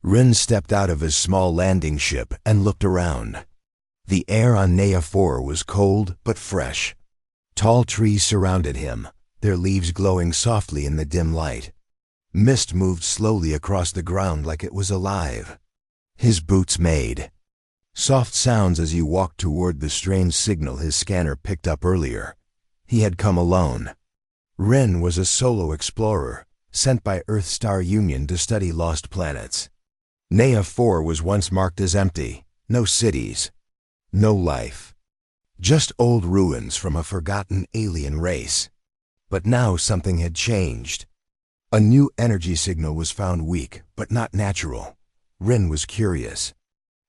Rin stepped out of his small landing ship and looked around. The air on Nea 4 was cold but fresh. Tall trees surrounded him, their leaves glowing softly in the dim light. Mist moved slowly across the ground like it was alive. His boots made soft sounds as he walked toward the strange signal his scanner picked up earlier. He had come alone. Rin was a solo explorer, sent by Earth-Star Union to study lost planets. Nea 4 was once marked as empty, no cities, no life. Just old ruins from a forgotten alien race. But now something had changed. A new energy signal was found weak, but not natural. Rin was curious.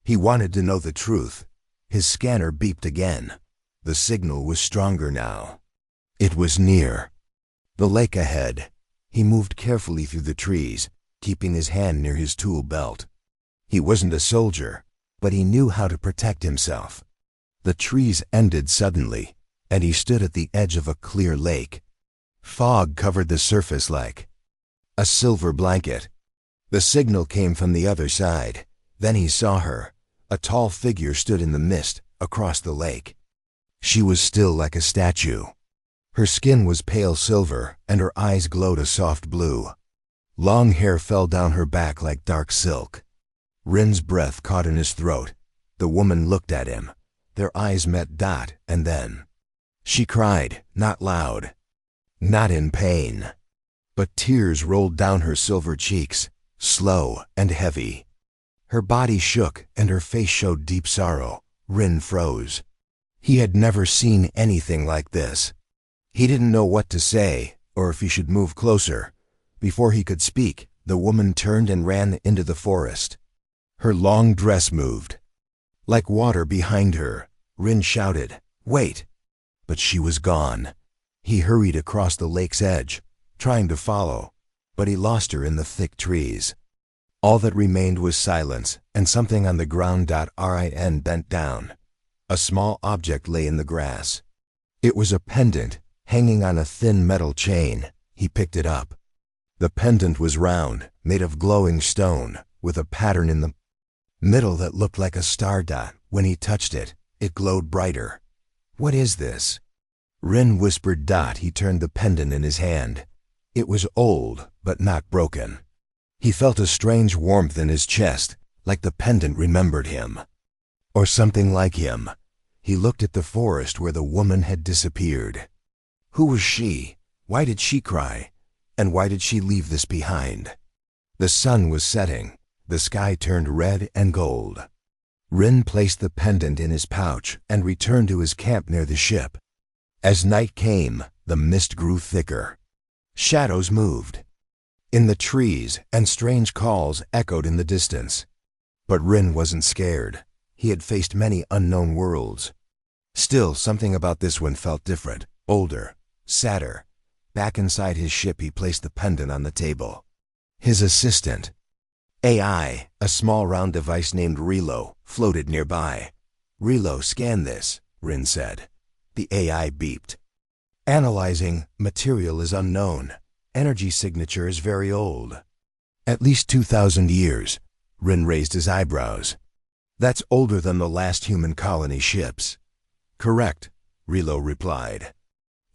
He wanted to know the truth. His scanner beeped again. The signal was stronger now. It was near. The lake ahead. He moved carefully through the trees, keeping his hand near his tool belt. He wasn't a soldier, but he knew how to protect himself. The trees ended suddenly, and he stood at the edge of a clear lake. Fog covered the surface like a silver blanket. The signal came from the other side. Then he saw her. A tall figure stood in the mist across the lake. She was still like a statue. Her skin was pale silver, and her eyes glowed a soft blue. Long hair fell down her back like dark silk. Rin's breath caught in his throat. The woman looked at him. Their eyes met dot, and then she cried, not loud, not in pain. But tears rolled down her silver cheeks, slow and heavy. Her body shook, and her face showed deep sorrow. Rin froze. He had never seen anything like this. He didn't know what to say, or if he should move closer. Before he could speak, the woman turned and ran into the forest. Her long dress moved. Like water behind her, Rin shouted, "Wait!" But she was gone. He hurried across the lake's edge, trying to follow, but he lost her in the thick trees. All that remained was silence, and something on the ground. Rin bent down. A small object lay in the grass. It was a pendant, hanging on a thin metal chain. He picked it up. The pendant was round, made of glowing stone, with a pattern in the middle that looked like a star dot. When he touched it, it glowed brighter. "What is this?" Rin whispered. He turned the pendant in his hand. It was old, but not broken. He felt a strange warmth in his chest, like the pendant remembered him. Or something like him. He looked at the forest where the woman had disappeared. Who was she? Why did she cry? And why did she leave this behind? The sun was setting. The sky turned red and gold. Rin placed the pendant in his pouch and returned to his camp near the ship. As night came, the mist grew thicker. Shadows moved in the trees, and strange calls echoed in the distance. But Rin wasn't scared. He had faced many unknown worlds. Still, something about this one felt different, older, sadder. Back inside his ship, he placed the pendant on the table. His assistant, AI, a small round device named Relo, floated nearby. "Relo, scan this," Rin said. The AI beeped. "Analyzing. Material is unknown. Energy signature is very old. At least 2,000 years. Rin raised his eyebrows. "That's older than the last human colony ships." "Correct," Relo replied.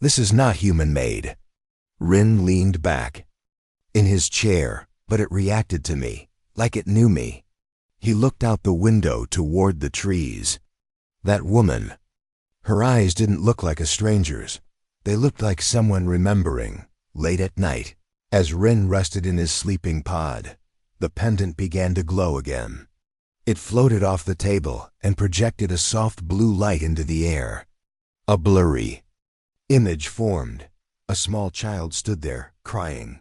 "This is not human-made." Rin leaned back in his chair, but it reacted to me, like it knew me. He looked out the window toward the trees. That woman. Her eyes didn't look like a stranger's. They looked like someone remembering. Late at night, as Rin rested in his sleeping pod, the pendant began to glow again. It floated off the table and projected a soft blue light into the air. A blurry image formed. A small child stood there, crying.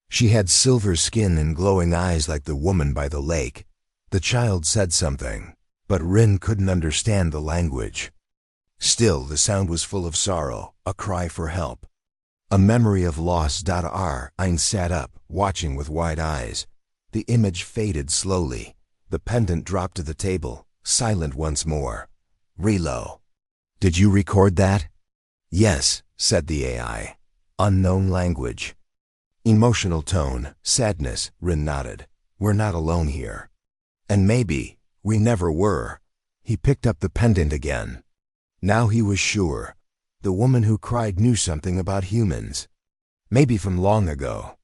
She had silver skin and glowing eyes like the woman by the lake. The child said something, but Rin couldn't understand the language. Still, the sound was full of sorrow, a cry for help. A memory of loss. Rin sat up, watching with wide eyes. The image faded slowly. The pendant dropped to the table, silent once more. "Relo, did you record that?" "Yes," said the AI. "Unknown language." "Emotional tone, sadness," Rin nodded. We're not alone here. And maybe we never were. He picked up the pendant again. Now he was sure. The woman who cried knew something about humans. Maybe from long ago.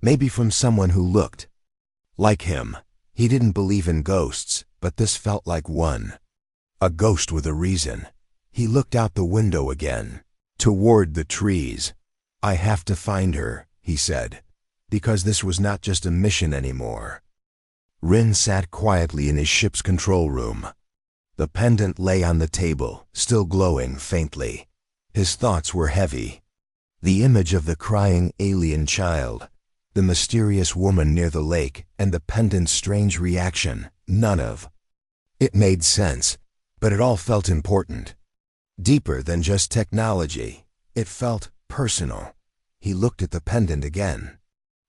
Maybe from someone who looked like him. He didn't believe in ghosts, but this felt like one. A ghost with a reason. He looked out the window again, toward the trees. I have to find her, he said, because this was not just a mission anymore. Rin sat quietly in his ship's control room. The pendant lay on the table, still glowing faintly. His thoughts were heavy. The image of the crying alien child, the mysterious woman near the lake, and the pendant's strange reaction, none of it made sense, but it all felt important. Deeper than just technology, it felt personal. He looked at the pendant again.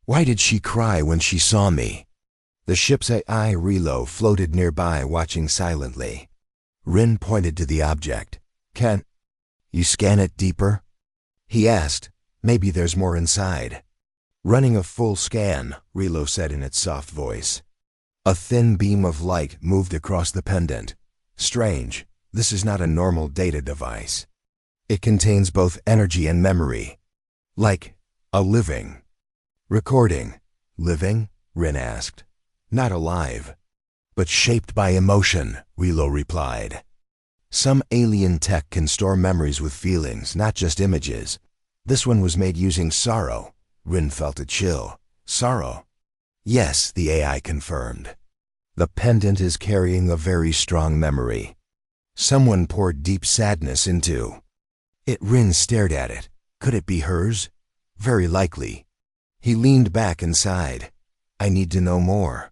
Why did she cry when she saw me? The ship's AI Relo floated nearby, watching silently. Rin pointed to the object. Can you scan it deeper? He asked. Maybe there's more inside. Running a full scan, Relo said in its soft voice. A thin beam of light moved across the pendant. Strange, this is not a normal data device. It contains both energy and memory. Like a living recording. Living? Rin asked. Not alive, but shaped by emotion, Relo replied. Some alien tech can store memories with feelings, not just images. This one was made using sorrow. Rin felt a chill. Sorrow? Yes, the AI confirmed. The pendant is carrying a very strong memory. Someone poured deep sadness into it. Rin stared at it. Could it be hers? Very likely. He leaned back and sighed. I need to know more.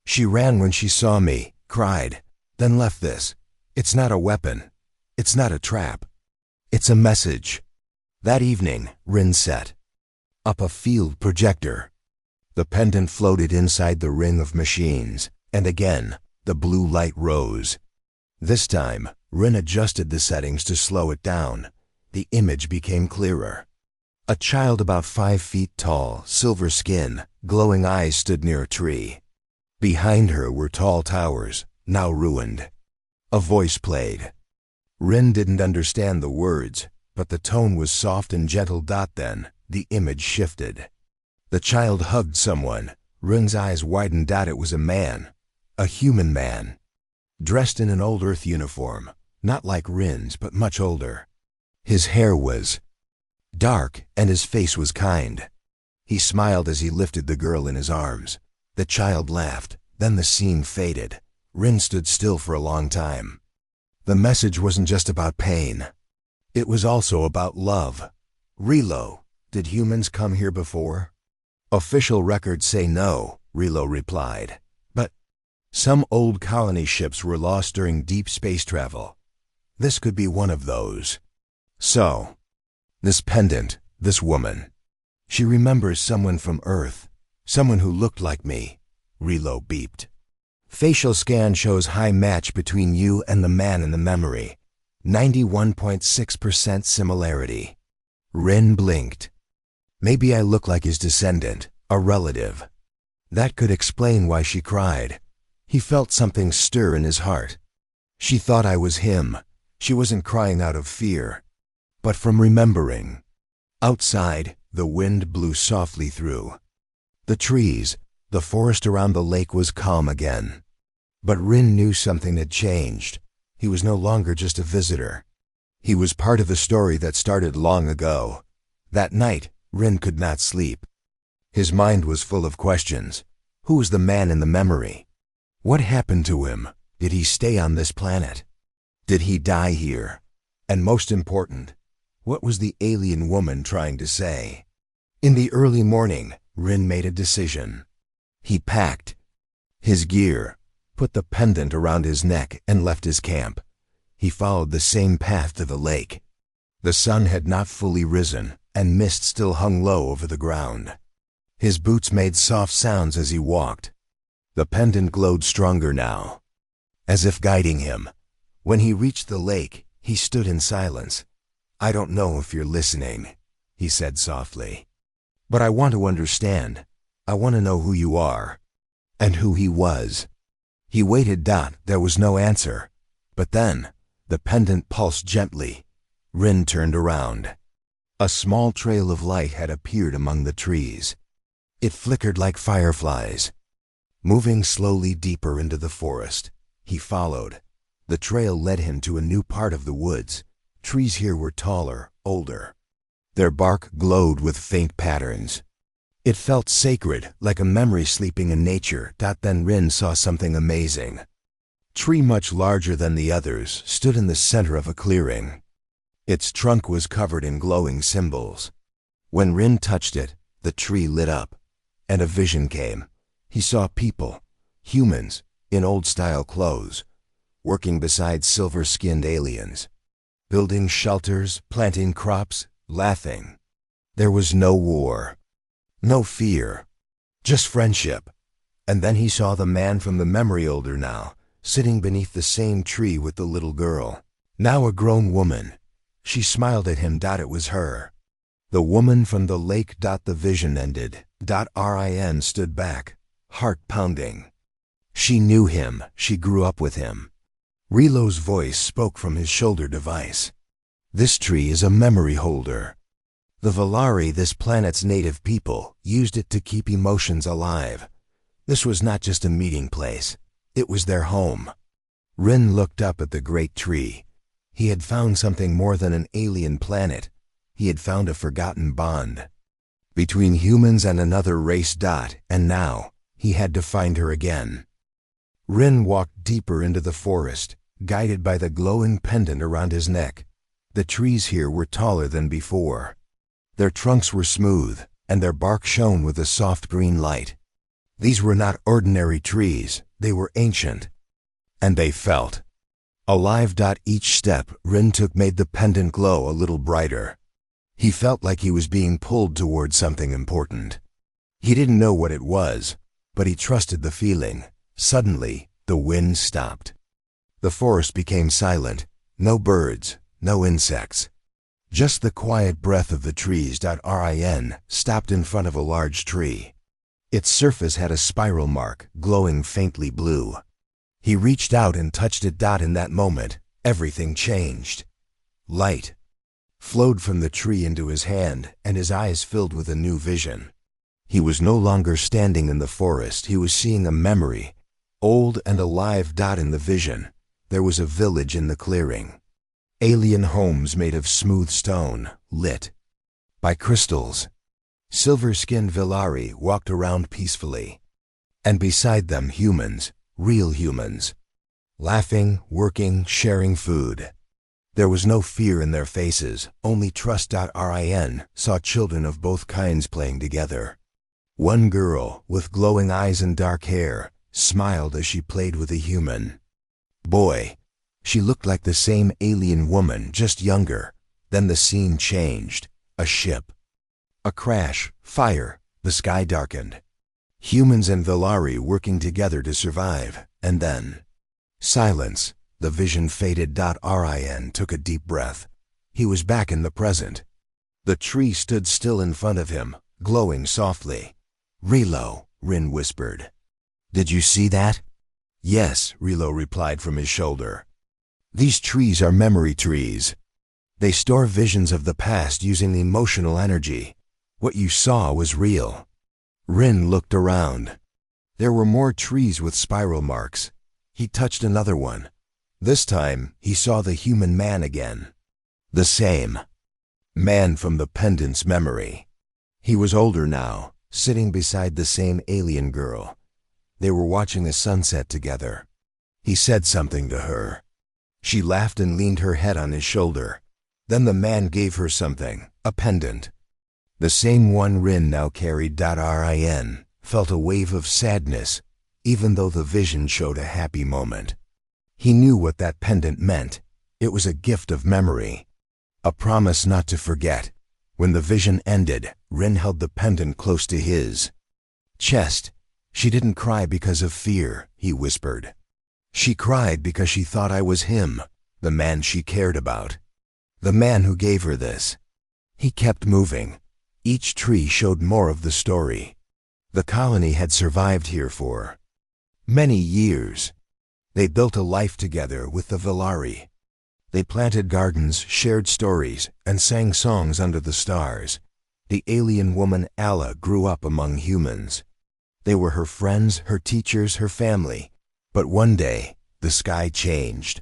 She ran when she saw me, cried, then left this. It's not a weapon. It's not a trap. It's a message. That evening, Rin set up a field projector. The pendant floated inside the ring of machines, and again, the blue light rose. This time, Rin adjusted the settings to slow it down. The image became clearer. A child about 5 feet tall, silver skin, glowing eyes stood near a tree. Behind her were tall towers, now ruined. A voice played. Rin didn't understand the words, but the tone was soft and gentle. Then, the image shifted. The child hugged someone. Rin's eyes widened. It was a man. A human man. Dressed in an old Earth uniform, not like Rin's, but much older. His hair was dark, and his face was kind. He smiled as he lifted the girl in his arms. The child laughed. Then the scene faded. Rin stood still for a long time. The message wasn't just about pain. It was also about love. Relo, did humans come here before? Official records say no, Relo replied. But some old colony ships were lost during deep space travel. This could be one of those. So, this pendant, this woman. She remembers someone from Earth. Someone who looked like me. Relo beeped. Facial scan shows high match between you and the man in the memory. 91.6% similarity. Rin blinked. Maybe I look like his descendant, a relative. That could explain why she cried. He felt something stir in his heart. She thought I was him. She wasn't crying out of fear, but from remembering. Outside, the wind blew softly through the trees. The forest around the lake was calm again. But Rin knew something had changed. He was no longer just a visitor. He was part of a story that started long ago. That night, Rin could not sleep. His mind was full of questions. Who was the man in the memory? What happened to him? Did he stay on this planet? Did he die here? And most important, what was the alien woman trying to say? In the early morning, Rin made a decision. He packed his gear, put the pendant around his neck, and left his camp. He followed the same path to the lake. The sun had not fully risen, and mist still hung low over the ground. His boots made soft sounds as he walked. The pendant glowed stronger now, as if guiding him. When he reached the lake, he stood in silence. I don't know if you're listening, he said softly. But I want to understand. I want to know who you are. and who he was. He waited. There was no answer. But then, the pendant pulsed gently. Rin turned around. A small trail of light had appeared among the trees. It flickered like fireflies. Moving slowly deeper into the forest, he followed. The trail led him to a new part of the woods. Trees here were taller, older. Their bark glowed with faint patterns. It felt sacred, like a memory sleeping in nature. Then Rin saw something amazing. Tree much larger than the others stood in the center of a clearing. Its trunk was covered in glowing symbols. When Rin touched it, the tree lit up, and a vision came. He saw people, humans, in old-style clothes, working beside silver-skinned aliens, building shelters, planting crops, laughing. There was no war, no fear, just friendship. And then he saw the man from the memory older now, sitting beneath the same tree with the little girl, now a grown woman. She smiled at him. It was her. The woman from the lake. The vision ended. Rin stood back, heart pounding. She knew him. She grew up with him. Rilo's voice spoke from his shoulder device. This tree is a memory holder. The Valari, this planet's native people, used it to keep emotions alive. This was not just a meeting place. It was their home. Rin looked up at the great tree. He had found something more than an alien planet. He had found a forgotten bond between humans and another race. And now, he had to find her again. Rin walked deeper into the forest, guided by the glowing pendant around his neck. The trees here were taller than before. Their trunks were smooth, and their bark shone with a soft green light. These were not ordinary trees. They were ancient. And they felt alive. Each step Rin took made the pendant glow a little brighter. He felt like he was being pulled toward something important. He didn't know what it was, but he trusted the feeling. Suddenly, the wind stopped. The forest became silent. No birds, no insects. Just the quiet breath of the trees. Rin stopped in front of a large tree. Its surface had a spiral mark, glowing faintly blue. He reached out and touched it. In that moment, everything changed. Light flowed from the tree into his hand, and his eyes filled with a new vision. He was no longer standing in the forest. He was seeing a memory, old and alive. In the vision, there was a village in the clearing. Alien homes made of smooth stone, lit by crystals. Silver-skinned Valari walked around peacefully. And beside them humans, real humans, laughing, working, sharing food. There was no fear in their faces, only trust. Rin saw children of both kinds playing together. One girl, with glowing eyes and dark hair, smiled as she played with a human boy. She looked like the same alien woman, just younger. Then the scene changed. A ship. A crash, fire, the sky darkened. Humans and Valari working together to survive, and then silence. The vision faded. Rin took a deep breath. He was back in the present. The tree stood still in front of him, glowing softly. "Rilo," Rin whispered. "Did you see that?" "Yes," Rilo replied from his shoulder. "These trees are memory trees. They store visions of the past using emotional energy. What you saw was real." Rin looked around. There were more trees with spiral marks. He touched another one. This time, he saw the human man again. The same man from the pendant's memory. He was older now, sitting beside the same alien girl. They were watching the sunset together. He said something to her. She laughed and leaned her head on his shoulder. Then the man gave her something, a pendant. The same one Rin now carried. Rin felt a wave of sadness, even though the vision showed a happy moment. He knew what that pendant meant. It was a gift of memory, a promise not to forget. When the vision ended, Rin held the pendant close to his chest. "She didn't cry because of fear," he whispered. "She cried because she thought I was him, the man she cared about, the man who gave her this." He kept moving. Each tree showed more of the story. The colony had survived here for Many years. They built a life together with the Valari. They planted gardens, shared stories, and sang songs under the stars. The alien woman Alla grew up among humans. They were her friends, her teachers, her family. But one day, the sky changed.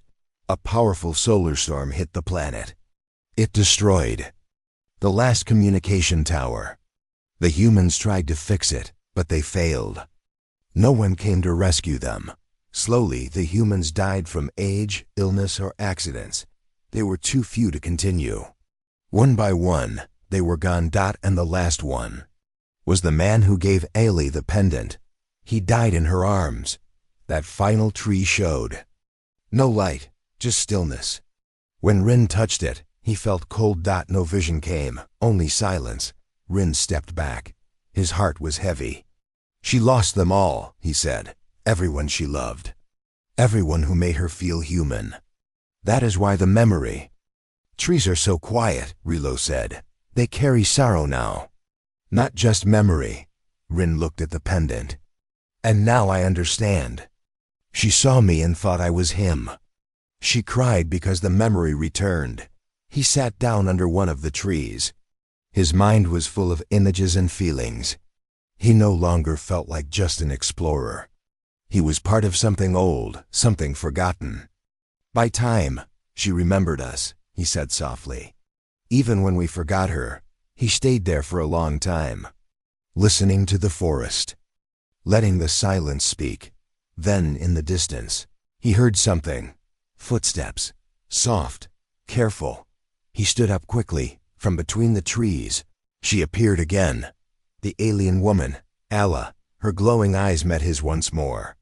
A powerful solar storm hit the planet. It destroyed the last communication tower. The humans tried to fix it, but they failed. No one came to rescue them. Slowly, the humans died from age, illness, or accidents. They were too few to continue. One by one, they were gone. And the last one was the man who gave Ailey the pendant. He died in her arms. That final tree showed. No light, just stillness. When Rin touched it, he felt cold. No vision came, only silence. Rin stepped back. His heart was heavy. She lost them all, he said. Everyone she loved. Everyone who made her feel human. That is why the memory. Trees are so quiet, Rilo said. They carry sorrow now. Not just memory. Rin looked at the pendant. And now I understand. She saw me and thought I was him. She cried because the memory returned. He sat down under one of the trees. His mind was full of images and feelings. He no longer felt like just an explorer. He was part of something old, something forgotten. By time, she remembered us, he said softly. Even when we forgot her, he stayed there for a long time, listening to the forest, letting the silence speak. Then, in the distance, he heard something. Footsteps. Soft. Careful. He stood up quickly, from between the trees. She appeared again. The alien woman, Alla. Her glowing eyes met his once more.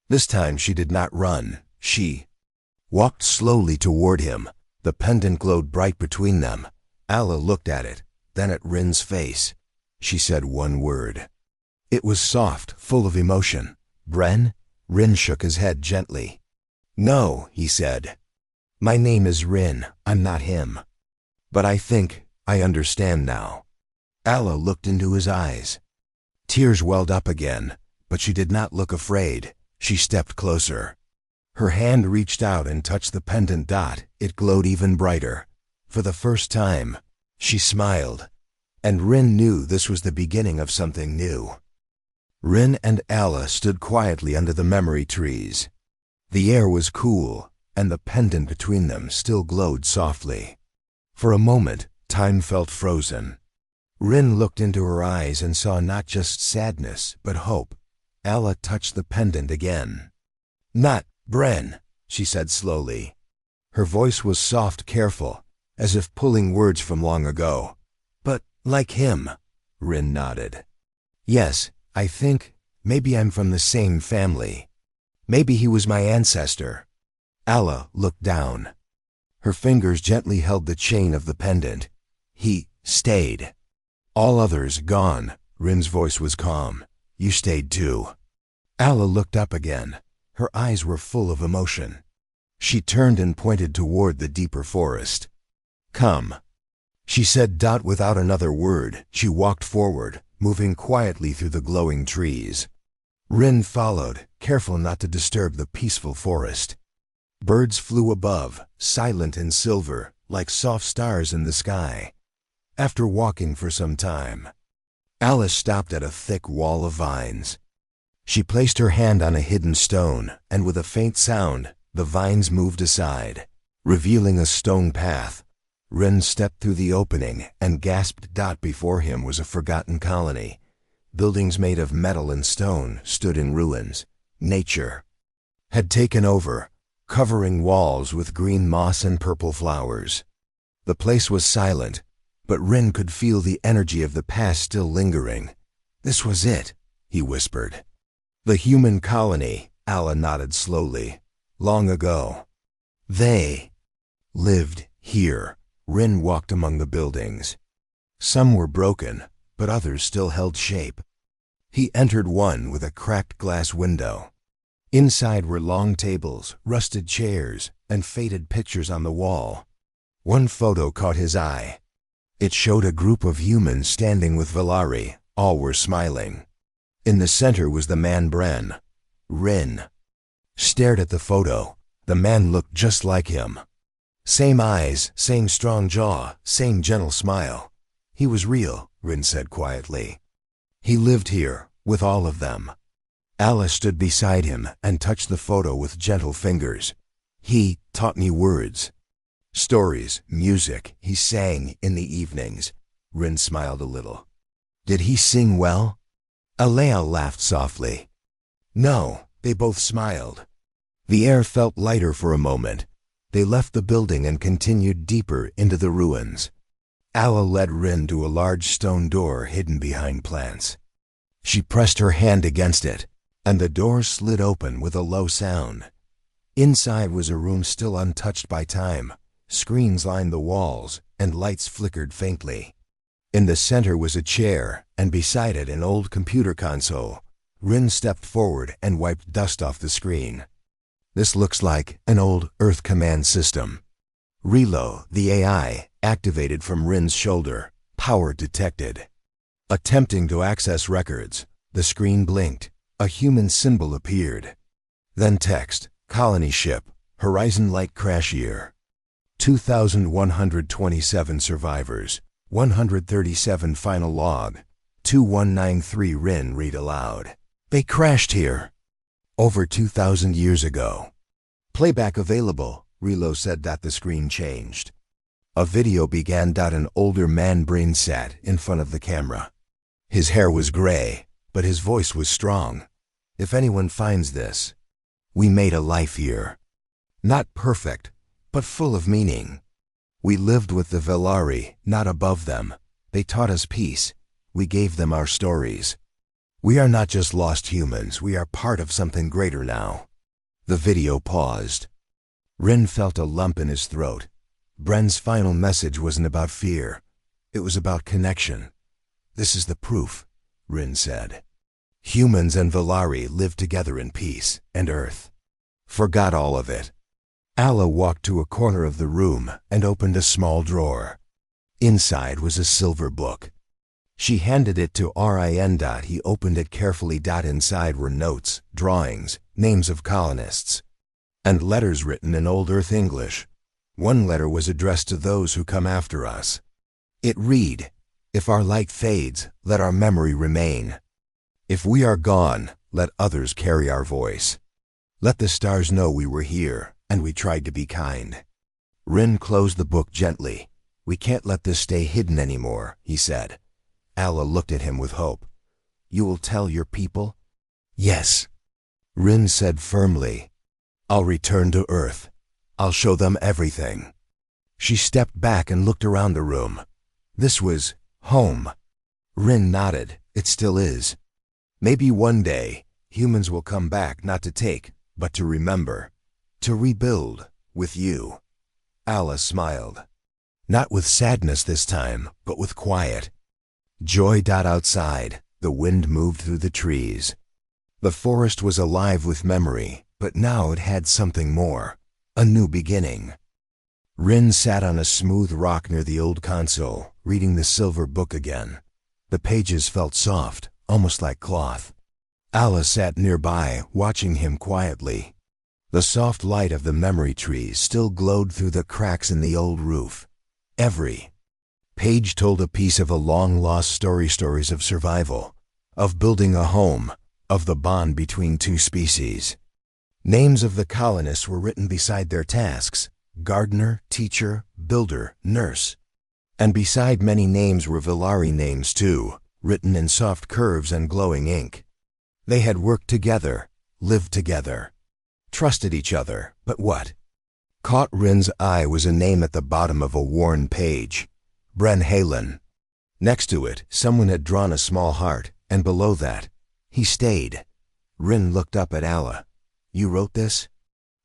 This time she did not run. She walked slowly toward him. The pendant glowed bright between them. Alla looked at it, then at Rin's face. She said one word. It was soft, full of emotion. Bren? Rin shook his head gently. No, he said. My name is Rin. I'm not him. But I think I understand now. Alla looked into his eyes. Tears welled up again, but she did not look afraid. She stepped closer. Her hand reached out and touched the pendant. It glowed even brighter. For the first time, she smiled. And Rin knew this was the beginning of something new. Rin and Alla stood quietly under the memory trees. The air was cool, and the pendant between them still glowed softly. For a moment, time felt frozen. Rin looked into her eyes and saw not just sadness, but hope. Alla touched the pendant again. Not Bren, she said slowly. Her voice was soft, careful, as if pulling words from long ago. But like him, Rin nodded. Yes, I think maybe I'm from the same family. Maybe he was my ancestor. Alla looked down. Her fingers gently held the chain of the pendant. He stayed. All others gone. Rin's voice was calm. You stayed too. Alla looked up again. Her eyes were full of emotion. She turned and pointed toward the deeper forest. Come, she said. Without another word, she walked forward, moving quietly through the glowing trees. Rin followed, careful not to disturb the peaceful forest. Birds flew above, silent and silver, like soft stars in the sky. After walking for some time, Alice stopped at a thick wall of vines. She placed her hand on a hidden stone, and with a faint sound, the vines moved aside, revealing a stone path. Rin stepped through the opening and gasped. Before him was a forgotten colony. Buildings made of metal and stone stood in ruins. Nature had taken over, covering walls with green moss and purple flowers. The place was silent, but Rin could feel the energy of the past still lingering. This was it, he whispered. The human colony, Alla nodded slowly. Long ago. They lived here. Rin walked among the buildings. Some were broken, but others still held shape. He entered one with a cracked glass window. Inside were long tables, rusted chairs, and faded pictures on the wall. One photo caught his eye. It showed a group of humans standing with Valari. All were smiling. In the center was the man Bren, Rin stared at the photo. The man looked just like him. Same eyes, same strong jaw, same gentle smile. He was real, Rin said quietly. He lived here, with all of them. Alla stood beside him and touched the photo with gentle fingers. He taught me words. Stories, music, he sang in the evenings. Rin smiled a little. Did he sing well? Alea laughed softly. No, they both smiled. The air felt lighter for a moment. They left the building and continued deeper into the ruins. Alla led Rin to a large stone door hidden behind plants. She pressed her hand against it, and the door slid open with a low sound. Inside was a room still untouched by time. Screens lined the walls, and lights flickered faintly. In the center was a chair, and beside it an old computer console. Rin stepped forward and wiped dust off the screen. This looks like an old Earth command system. Relo, the AI, activated from Rin's shoulder. Power detected. Attempting to access records, the screen blinked. A human symbol appeared. Then text, colony ship, Horizon Light crash year. 2,127 survivors, 137 final log. 2193 Rin read aloud. They crashed here. Over 2,000 years ago. Playback available, Relo said that the screen changed. A video began. An older man brain sat in front of the camera. His hair was gray, but his voice was strong. If anyone finds this, we made a life here. Not perfect, but full of meaning. We lived with the Velari, not above them. They taught us peace. We gave them our stories. We are not just lost humans, we are part of something greater now. The video paused. Rin felt a lump in his throat. Bren's final message wasn't about fear. It was about connection. This is the proof, Rin said. Humans and Velari live together in peace, and Earth forgot all of it. Alla walked to a corner of the room and opened a small drawer. Inside was a silver book. She handed it to Rin. He opened it carefully. Inside were notes, drawings, names of colonists, and letters written in Old Earth English. One letter was addressed to those who come after us. It read, "If our light fades, let our memory remain. If we are gone, let others carry our voice. Let the stars know we were here, and we tried to be kind." Rin closed the book gently. "We can't let this stay hidden anymore," he said. Alla looked at him with hope. "You will tell your people?" "Yes," Rin said firmly. "I'll return to Earth. I'll show them everything." She stepped back and looked around the room. This was home. Rin nodded. It still is. Maybe one day, humans will come back not to take, but to remember. To rebuild with you. Alla smiled. Not with sadness this time, but with quiet. Joy. Outside, the wind moved through the trees. The forest was alive with memory, but now it had something more. A new beginning. Rin sat on a smooth rock near the old console, reading the silver book again. The pages felt soft, almost like cloth. Alla sat nearby, watching him quietly. The soft light of the memory trees still glowed through the cracks in the old roof. Every page told a piece of a long-lost stories of survival, of building a home, of the bond between two species. Names of the colonists were written beside their tasks: gardener, teacher, builder, nurse. And beside many names were Velari names too, written in soft curves and glowing ink. They had worked together, lived together, trusted each other, but what? Caught Rin's eye was a name at the bottom of a worn page. Bren Halen. Next to it, someone had drawn a small heart, and below that, he stayed. Rin looked up at Alla. "You wrote this?"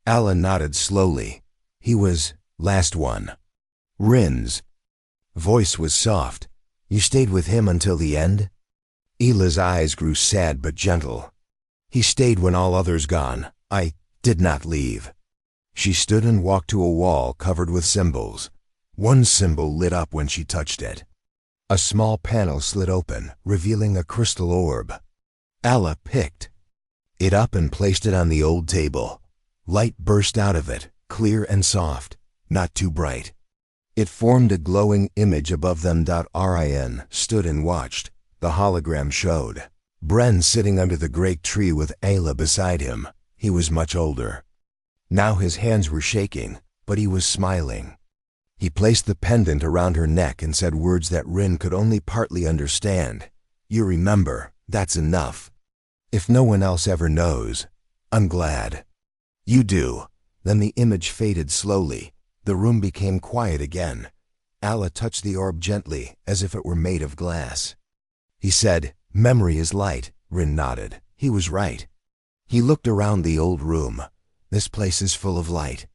Alla nodded slowly. He was last one. Rin's voice was soft. "You stayed with him until the end?" Ela's eyes grew sad but gentle. "He stayed when all others gone. I did not leave." She stood and walked to a wall covered with symbols. One symbol lit up when she touched it. A small panel slid open, revealing a crystal orb. Alla picked. it up and placed it on the old table. Light burst out of it, clear and soft, not too bright. It formed a glowing image above them. Rin stood and watched. The hologram showed Bren sitting under the great tree with Ayla beside him. He was much older. Now his hands were shaking, but he was smiling. He placed the pendant around her neck and said words that Rin could only partly understand. "You remember, that's enough. If no one else ever knows, I'm glad." "You do." Then the image faded slowly. The room became quiet again. Allah touched the orb gently, as if it were made of glass. He said, "Memory is light." Rin nodded. He was right. He looked around the old room. This place is full of light.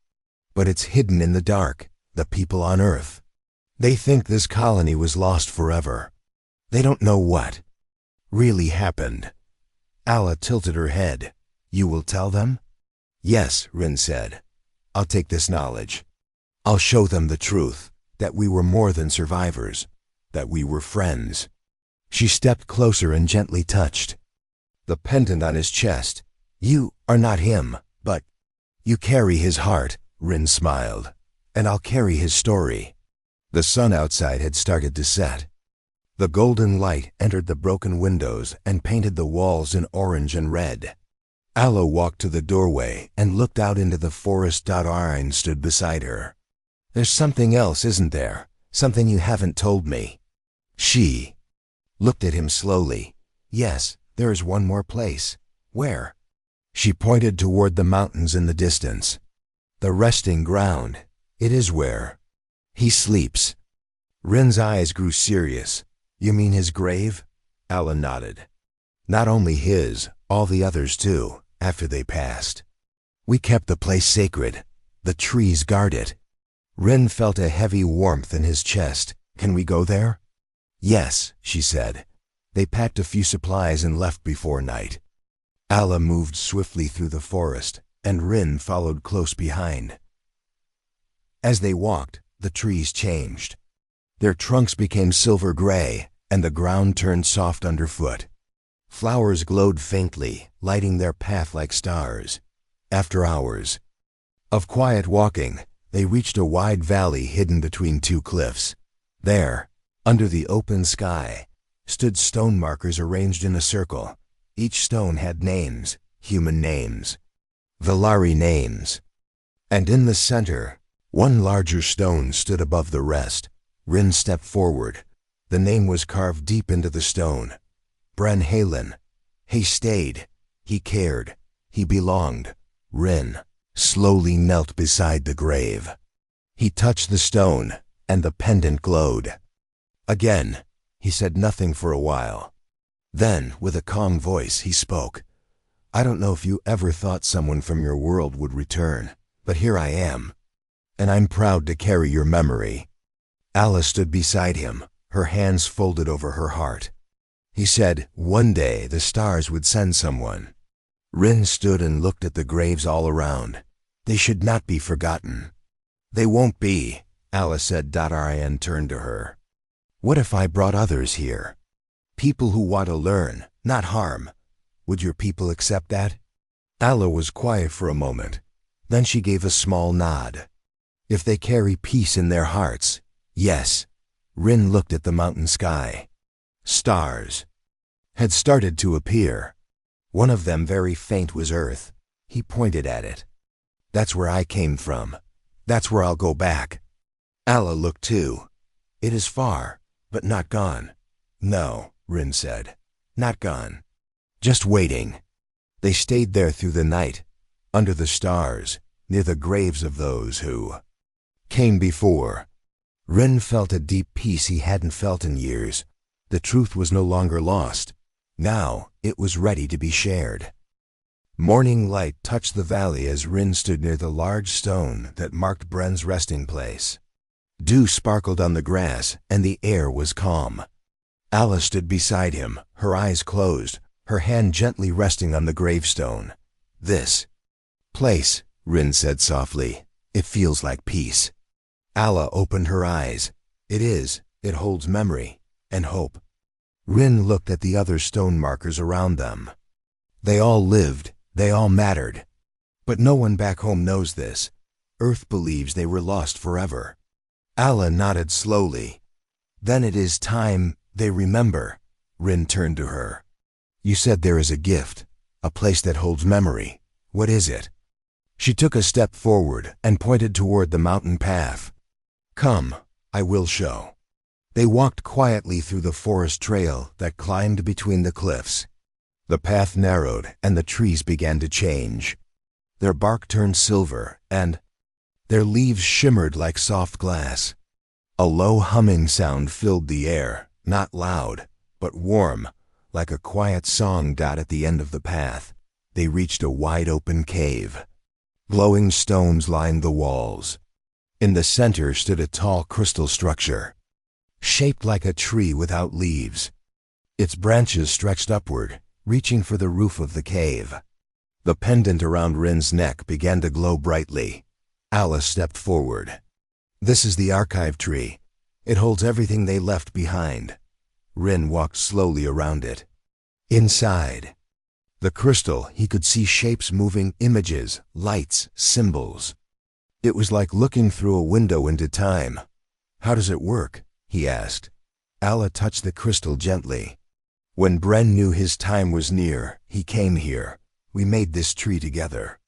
But it's hidden in the dark, the people on Earth. They think this colony was lost forever. They don't know what really happened. Allah tilted her head. "You will tell them?" "Yes," Rin said. "I'll take this knowledge. I'll show them the truth, that we were more than survivors, that we were friends." She stepped closer and gently touched the pendant on his chest. "You are not him, but you carry his heart," Rin smiled. "And I'll carry his story." The sun outside had started to set. The golden light entered the broken windows and painted the walls in orange and red. Allah walked to the doorway and looked out into the forest. Rin stood beside her. "There's something else, isn't there? Something you haven't told me." She looked at him slowly. "Yes, there is one more place." "Where?" She pointed toward the mountains in the distance. "The resting ground. It is where he sleeps." Rin's eyes grew serious. "You mean his grave?" Allah nodded. "Not only his, all the others too, after they passed. We kept the place sacred. The trees guard it." Rin felt a heavy warmth in his chest. "Can we go there?" "Yes," she said. They packed a few supplies and left before night. Allah moved swiftly through the forest, and Rin followed close behind. As they walked, the trees changed. Their trunks became silver gray, and the ground turned soft underfoot. Flowers glowed faintly, lighting their path like stars. After hours of quiet walking, they reached a wide valley hidden between two cliffs. There, under the open sky, stood stone markers arranged in a circle. Each stone had names, human names, Valari names. And in the center, one larger stone stood above the rest. Rin stepped forward. The name was carved deep into the stone. Bren Halen. He stayed. He cared. He belonged. Rin slowly knelt beside the grave. He touched the stone, and the pendant glowed. Again, he said nothing for a while. Then, with a calm voice, he spoke. "I don't know if you ever thought someone from your world would return, but here I am, and I'm proud to carry your memory." Allah stood beside him, her hands folded over her heart. He said, "One day the stars would send someone." Rin stood and looked at the graves all around. They should not be forgotten. "They won't be," Allah said. Rin turned to her. "What if I brought others here? People who want to learn, not harm. Would your people accept that?" Allah was quiet for a moment. Then she gave a small nod. "If they carry peace in their hearts, yes." Rin looked at the mountain sky. Stars had started to appear. One of them, very faint, was Earth. He pointed at it. "That's where I came from. That's where I'll go back." Allah looked too. "It is far, but not gone." "No," Rin said. "Not gone. Just waiting." They stayed there through the night, under the stars, near the graves of those who came before. Rin felt a deep peace he hadn't felt in years. The truth was no longer lost. Now it was ready to be shared. Morning light touched the valley as Rin stood near the large stone that marked Bren's resting place. Dew sparkled on the grass, and the air was calm. Allah stood beside him, her eyes closed, her hand gently resting on the gravestone. "This place," Rin said softly, "it feels like peace." Allah opened her eyes. "It is. It holds memory and hope." Rin looked at the other stone markers around them. They all lived, They all mattered. But no one back home knows this. Earth believes they were lost forever. Alla nodded slowly. Then it is time they remember. Rin turned to her. You said there is a gift, a place that holds memory. What is it? She took a step forward and pointed toward the mountain path. Come, I will show. They walked quietly through the forest trail that climbed between the cliffs. The path narrowed and the trees began to change. Their bark turned silver and their leaves shimmered like soft glass. A low humming sound filled the air, not loud, but warm, like a quiet song. At the end of the path, they reached a wide-open cave. Glowing stones lined the walls. In the center stood a tall crystal structure, shaped like a tree without leaves. Its branches stretched upward, reaching for the roof of the cave. The pendant around Rin's neck began to glow brightly. Alla stepped forward. This is the archive tree. It holds everything they left behind. Rin walked slowly around it. Inside the crystal, he could see shapes moving, images, lights, symbols. It was like looking through a window into time. How does it work? He asked. Alla touched the crystal gently. When Bren knew his time was near, he came here. We made this tree together.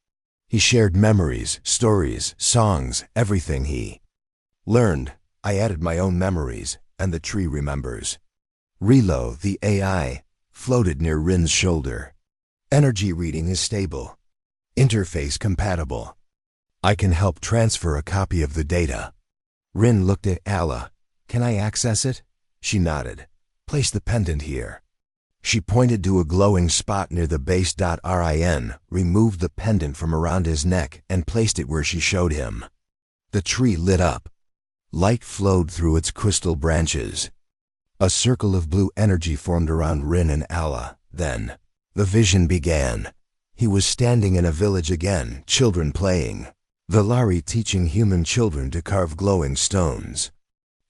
He shared memories, stories, songs, everything he learned. I added my own memories, and the tree remembers. Relo, the AI, floated near Rin's shoulder. Energy reading is stable. Interface compatible. I can help transfer a copy of the data. Rin looked at Alla. Can I access it? She nodded. Place the pendant here. She pointed to a glowing spot near the base. Rin removed the pendant from around his neck and placed it where she showed him. The tree lit up. Light flowed through its crystal branches. A circle of blue energy formed around Rin and Alla. Then, the vision began. He was standing in a village again, children playing. Valari teaching human children to carve glowing stones.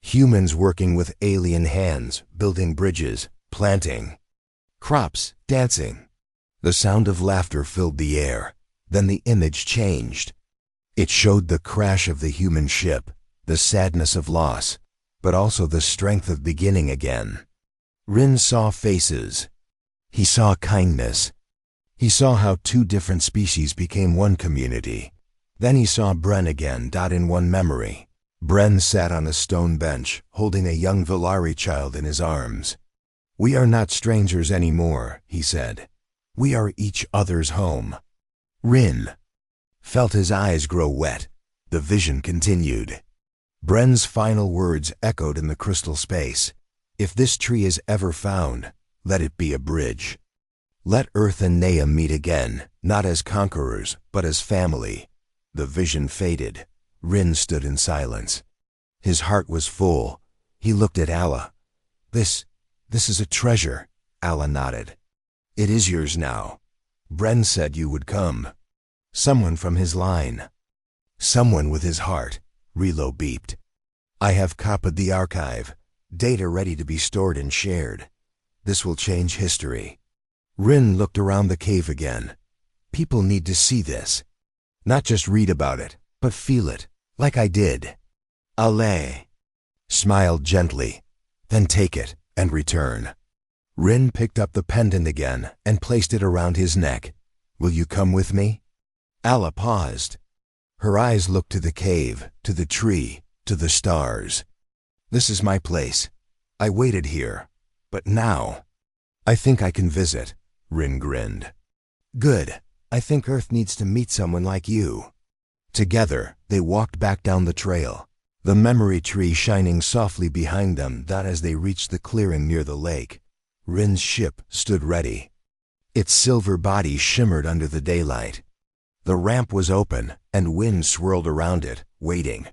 Humans working with alien hands, building bridges, planting crops, dancing. The sound of laughter filled the air. Then the image changed. It showed the crash of the human ship, the sadness of loss, but also the strength of beginning again. Rin saw faces. He saw kindness. He saw how two different species became one community. Then he saw Bren again. In one memory, Bren sat on a stone bench, holding a young Valari child in his arms. We are not strangers anymore, he said. We are each other's home. Rin felt his eyes grow wet. The vision continued. Bren's final words echoed in the crystal space. If this tree is ever found, let it be a bridge. Let Earth and Nea meet again, not as conquerors, but as family. The vision faded. Rin stood in silence. His heart was full. He looked at Alla. This is a treasure. Alla nodded. It is yours now. Bren said you would come. Someone from his line. Someone with his heart. Relo beeped. I have copied the archive. Data ready to be stored and shared. This will change history. Rin looked around the cave again. People need to see this. Not just read about it, but feel it, like I did. Allez. Smiled gently. Then take it and return. Rin picked up the pendant again and placed it around his neck. Will you come with me? Alla paused. Her eyes looked to the cave, to the tree, to the stars. This is my place. I waited here. But now, I think I can visit. Rin grinned. Good. I think Earth needs to meet someone like you. Together, they walked back down the trail, the memory tree shining softly behind them. As they reached the clearing near the lake, Rin's ship stood ready. Its silver body shimmered under the daylight. The ramp was open, and wind swirled around it, waiting.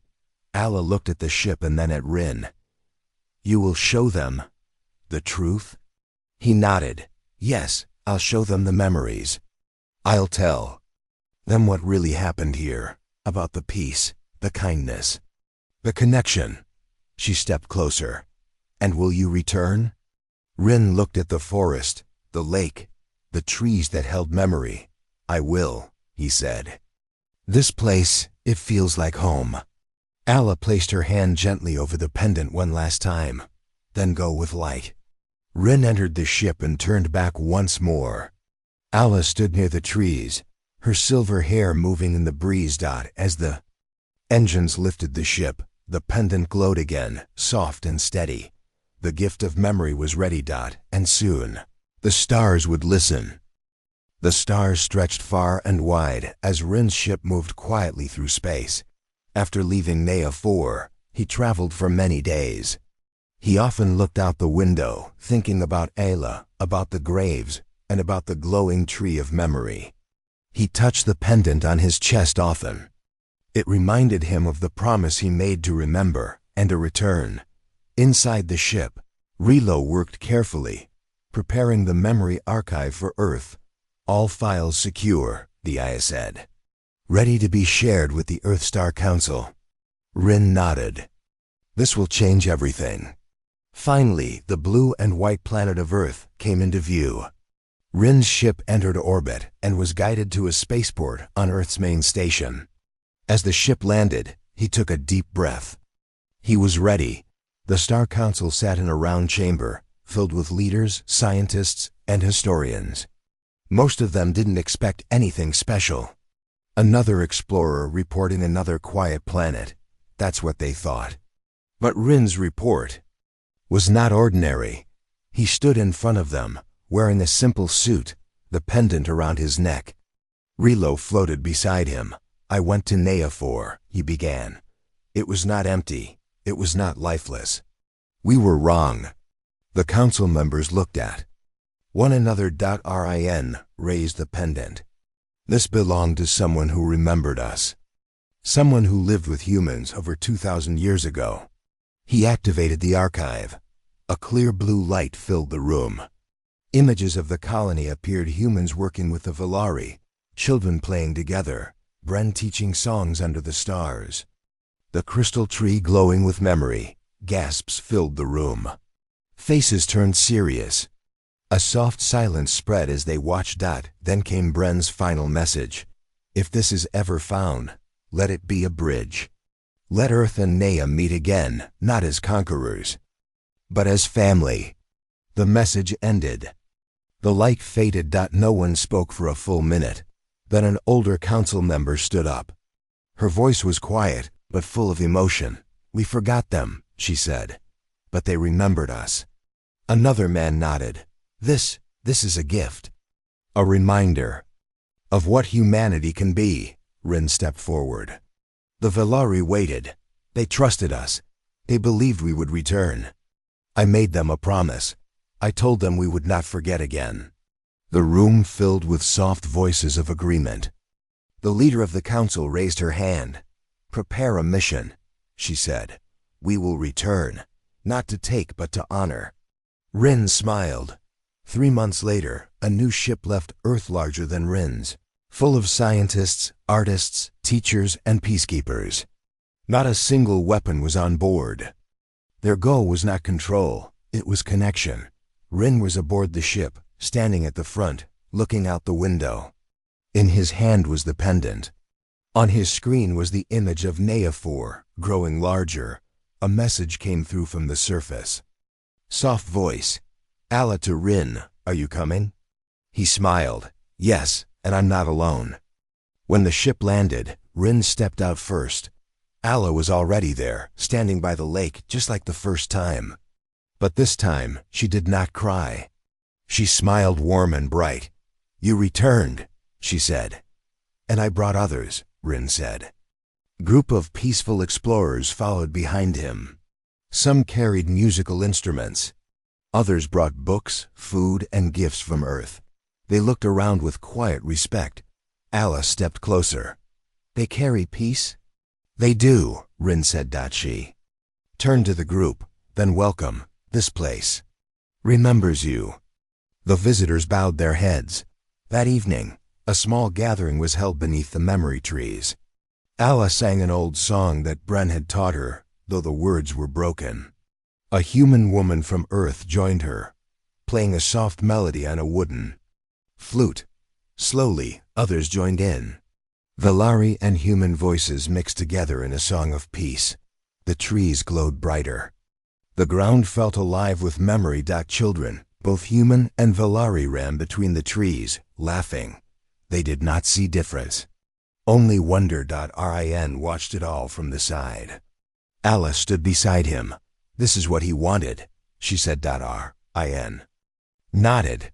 Alla looked at the ship and then at Rin. You will show them the truth? He nodded. Yes, I'll show them the memories. I'll tell them what really happened here, about the peace, the kindness, the connection. She stepped closer. And will you return? Rin looked at the forest, the lake, the trees that held memory. I will, he said. This place, it feels like home. Alla placed her hand gently over the pendant one last time. Then go with light. Rin entered the ship and turned back once more. Alla stood near the trees, her silver hair moving in the breeze. As the engines lifted the ship, the pendant glowed again, soft and steady. The gift of memory was ready. And soon, the stars would listen. The stars stretched far and wide as Rin's ship moved quietly through space. After leaving Nea 4, he traveled for many days. He often looked out the window, thinking about Ayla, about the graves, and about the glowing tree of memory. He touched the pendant on his chest often. It reminded him of the promise he made to remember and to return. Inside the ship, Rilo worked carefully, preparing the memory archive for Earth. All files secure, the Aya said. Ready to be shared with the Earthstar Council. Rin nodded. This will change everything. Finally, the blue and white planet of Earth came into view. Rin's ship entered orbit and was guided to a spaceport on Earth's main station. As the ship landed, he took a deep breath. He was ready. The Star Council sat in a round chamber, filled with leaders, scientists, and historians. Most of them didn't expect anything special. Another explorer reporting another quiet planet. That's what they thought. But Rin's report was not ordinary. He stood in front of them, wearing a simple suit, the pendant around his neck. Rilo floated beside him. I went to Nea 4, he began. It was not empty. It was not lifeless. We were wrong. The council members looked at one another. Rin raised the pendant. This belonged to someone who remembered us. Someone who lived with humans over 2,000 years ago. He activated the archive. A clear blue light filled the room. Images of the colony appeared, humans working with the Velari, children playing together, Bren teaching songs under the stars. The crystal tree glowing with memory. Gasps filled the room. Faces turned serious. A soft silence spread as they watched. Then came Bren's final message. If this is ever found, let it be a bridge. Let Earth and Nea meet again, not as conquerors, but as family. The message ended. The light faded. No one spoke for a full minute. Then an older council member stood up. Her voice was quiet, but full of emotion. We forgot them, she said, but they remembered us. Another man nodded. This is a gift. A reminder of what humanity can be. Rin stepped forward. The Velari waited. They trusted us. They believed we would return. I made them a promise. I told them we would not forget again. The room filled with soft voices of agreement. The leader of the council raised her hand. Prepare a mission, she said. We will return, not to take but to honor. Rin smiled. 3 months later, a new ship left Earth larger than Rin's, full of scientists, artists, teachers, and peacekeepers. Not a single weapon was on board. Their goal was not control, it was connection. Rin was aboard the ship, standing at the front, looking out the window. In his hand was the pendant. On his screen was the image of Nea 4, growing larger. A message came through from the surface. Soft voice. Alla to Rin, are you coming? He smiled. Yes, and I'm not alone. When the ship landed, Rin stepped out first. Alla was already there, standing by the lake, just like the first time. But this time, she did not cry. She smiled warm and bright. You returned, she said. And I brought others, Rin said. Group of peaceful explorers followed behind him. Some carried musical instruments. Others brought books, food, and gifts from Earth. They looked around with quiet respect. Alla stepped closer. They carry peace? They do, Rin said. She turned to the group, then welcome, this place remembers you. The visitors bowed their heads. That evening, a small gathering was held beneath the memory trees. Alla sang an old song that Bren had taught her, though the words were broken. A human woman from Earth joined her, playing a soft melody on a wooden flute. Slowly, others joined in. Valari and human voices mixed together in a song of peace. The trees glowed brighter. The ground felt alive with memory. Children, both human and Valari, ran between the trees, laughing. They did not see difference. Only wonder. Rin watched it all from the side. Alice stood beside him. This is what he wanted, she said. Rin nodded.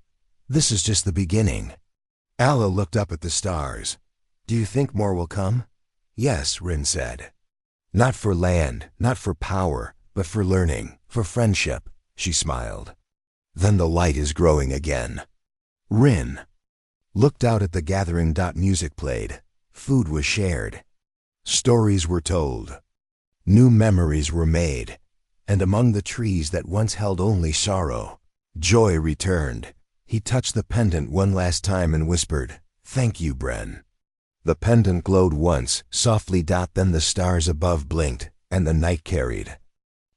This is just the beginning. Alla looked up at the stars. Do you think more will come? Yes, Rin said. Not for land, not for power, but for learning, for friendship, she smiled. Then the light is growing again. Rin looked out at the gathering. Music played. Food was shared. Stories were told. New memories were made. And among the trees that once held only sorrow, joy returned. He touched the pendant one last time and whispered, "Thank you, Bren." The pendant glowed once, softly. Then the stars above blinked, and the night carried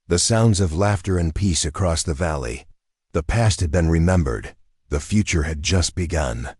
the sounds of laughter and peace across the valley. The past had been remembered. The future had just begun.